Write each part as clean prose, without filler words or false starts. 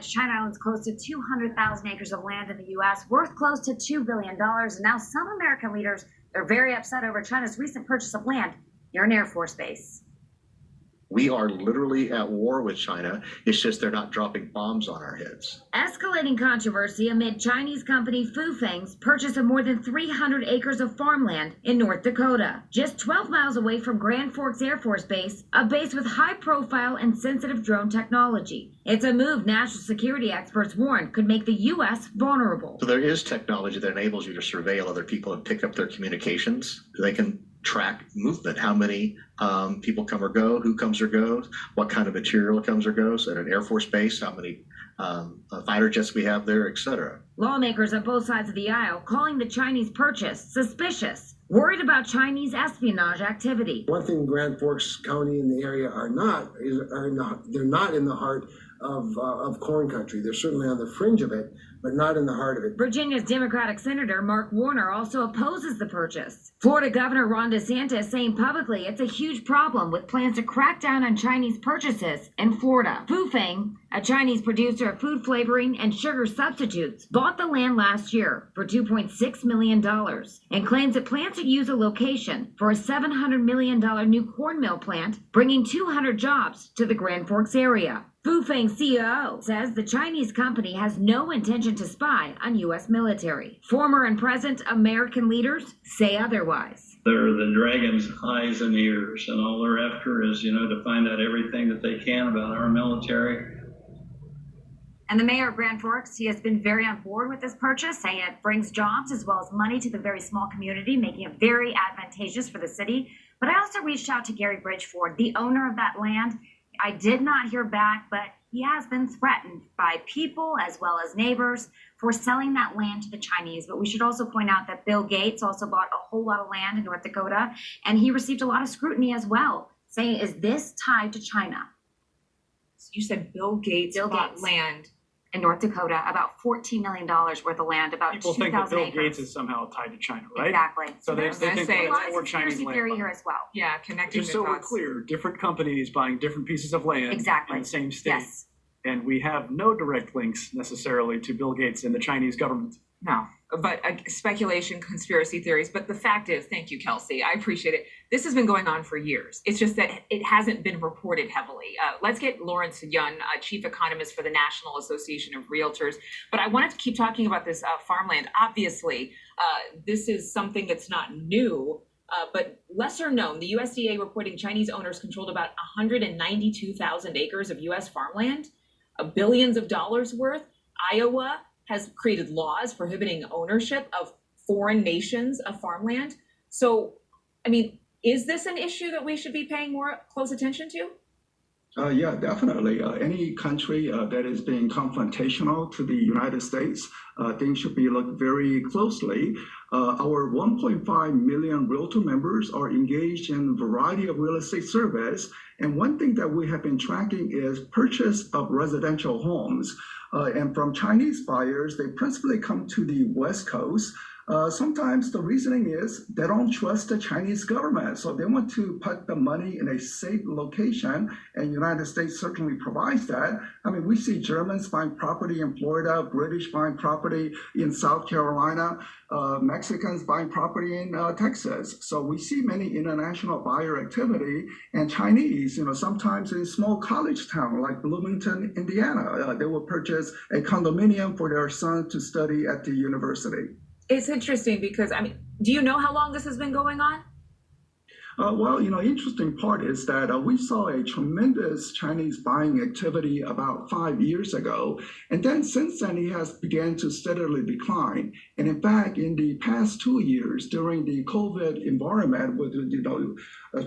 China owns close to 200,000 acres of land in the U.S., worth close to $2 billion. And now some American leaders are very upset over China's recent purchase of land near an Air Force base. We are literally at war with China. It's just they're not dropping bombs on our heads. Escalating controversy amid Chinese company Fufeng's purchase of more than 300 acres of farmland in North Dakota, just 12 miles away from Grand Forks Air Force Base, a base with high-profile and sensitive drone technology. It's a move national security experts warn could make the U.S. vulnerable. So there is technology that enables you to surveil other people and pick up their communications. They can track movement, how many people come or go, who comes or goes, what kind of material comes or goes at an Air Force base, how many fighter jets we have there, etc. Lawmakers on both sides of the aisle calling the Chinese purchase suspicious, worried about Chinese espionage activity. One thing Grand Forks County and the area they're not in the heart of corn country. They're certainly on the fringe of it, but not in the heart of it. Virginia's Democratic Senator Mark Warner also opposes the purchase. Florida Governor Ron DeSantis saying publicly it's a huge problem with plans to crack down on Chinese purchases in Florida. Fufeng, a Chinese producer of food flavoring and sugar substitutes, bought the land last year for $2.6 million and claims it plans to use a location for a $700 million new corn mill plant, bringing 200 jobs to the Grand Forks area. Fufeng's CEO says the Chinese company has no intention to spy on U.S. military. Former and present American leaders say otherwise. They're the dragon's eyes and ears, and all they're after is, to find out everything that they can about our military. And the mayor of Grand Forks, he has been very on board with this purchase, saying it brings jobs as well as money to the very small community, making it very advantageous for the city. But I also reached out to Gary Bridgeford, the owner of that land. I did not hear back, but he has been threatened by people as well as neighbors for selling that land to the Chinese. But we should also point out that Bill Gates also bought a whole lot of land in North Dakota, and he received a lot of scrutiny as well, saying, is this tied to China? So you said Bill Gates bought land in North Dakota, about $14 million worth of land, about 2,000 acres. People think that Bill Gates is somehow tied to China, right? Exactly. So they think a that's lot of more Chinese conspiracy land. theory here as well. Yeah, connecting Just the so we're dots. clear, different companies buying different pieces of land Exactly. in the same state. Yes. And we have no direct links necessarily to Bill Gates and the Chinese government. No, but speculation, conspiracy theories. But the fact is, thank you, Kelsey. I appreciate it. This has been going on for years. It's just that it hasn't been reported heavily. Let's get Lawrence Yun, chief economist for the National Association of Realtors. But I wanted to keep talking about this farmland. Obviously, this is something that's not new. But lesser known, the USDA reporting Chinese owners controlled about 192,000 acres of U.S. farmland, billions of dollars worth. Iowa has created laws prohibiting ownership of foreign nations of farmland. So, is this an issue that we should be paying more close attention to? Yeah, definitely. Any country that is being confrontational to the United States, things should be looked very closely. Our 1.5 million realtor members are engaged in a variety of real estate surveys. And one thing that we have been tracking is purchase of residential homes. And from Chinese buyers, they principally come to the West Coast. Sometimes the reasoning is they don't trust the Chinese government, so they want to put the money in a safe location, and the United States certainly provides that. We see Germans buying property in Florida, British buying property in South Carolina, Mexicans buying property in Texas. So we see many international buyer activity, and Chinese, sometimes in small college town like Bloomington, Indiana, they will purchase a condominium for their son to study at the university. It's interesting because, do you know how long this has been going on? Well, interesting part is that we saw a tremendous Chinese buying activity about 5 years ago. And then since then, it has begun to steadily decline. And in fact, in the past 2 years, during the COVID environment with,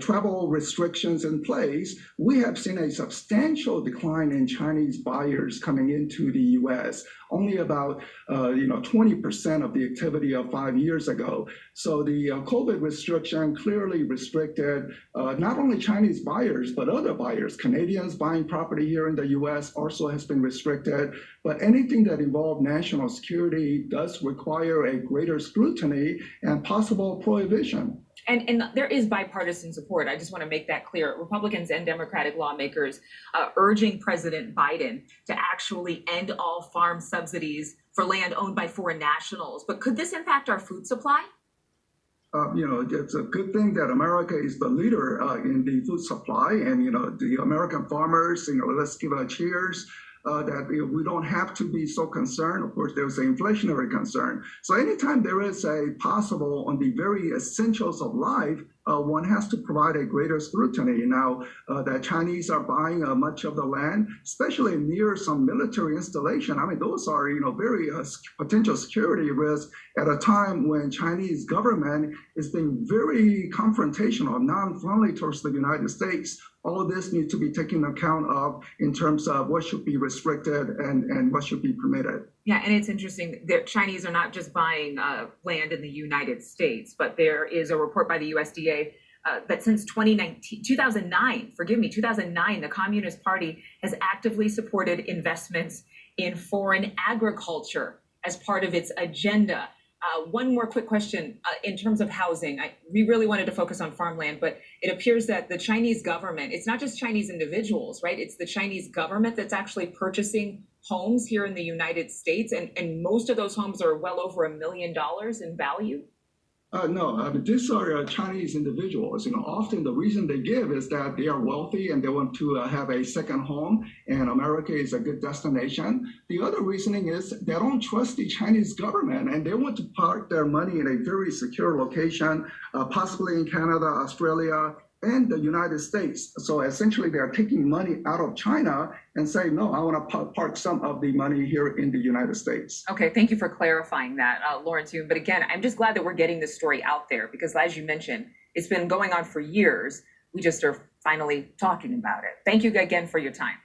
travel restrictions in place, we have seen a substantial decline in Chinese buyers coming into the U.S., only about 20% of the activity of 5 years ago. So the COVID restriction clearly restricted not only Chinese buyers, but other buyers. Canadians buying property here in the U.S. also has been restricted. But anything that involves national security does require a greater scrutiny and possible prohibition. And there is bipartisan support. I just want to make that clear. Republicans and Democratic lawmakers urging President Biden to actually end all farm subsidies for land owned by foreign nationals. But could this impact our food supply? It's a good thing that America is the leader in the food supply, and the American farmers. Let's give a cheers. That we don't have to be so concerned. Of course, there's an inflationary concern. So anytime there is a possible on the very essentials of life, one has to provide a greater scrutiny. Now, the Chinese are buying much of the land, especially near some military installation. I mean, those are very potential security risks at a time when Chinese government is being very confrontational, non-friendly towards the United States. All of this needs to be taken account of in terms of what should be restricted and what should be permitted. Yeah, and it's interesting that Chinese are not just buying land in the United States, but there is a report by the USDA that since 2009, the Communist Party has actively supported investments in foreign agriculture as part of its agenda. One more quick question in terms of housing. We really wanted to focus on farmland, but it appears that the Chinese government, it's not just Chinese individuals, right? It's the Chinese government that's actually purchasing homes here in the United States. And most of those homes are well over $1 million in value. No, these are Chinese individuals. Often the reason they give is that they are wealthy and they want to have a second home, and America is a good destination. The other reasoning is they don't trust the Chinese government and they want to park their money in a very secure location, possibly in Canada, Australia, and the United States. So essentially, they are taking money out of China and saying, no, I want to park some of the money here in the United States. Okay, thank you for clarifying that, Lawrence Yun. But again, I'm just glad that we're getting this story out there because, as you mentioned, it's been going on for years. We just are finally talking about it. Thank you again for your time.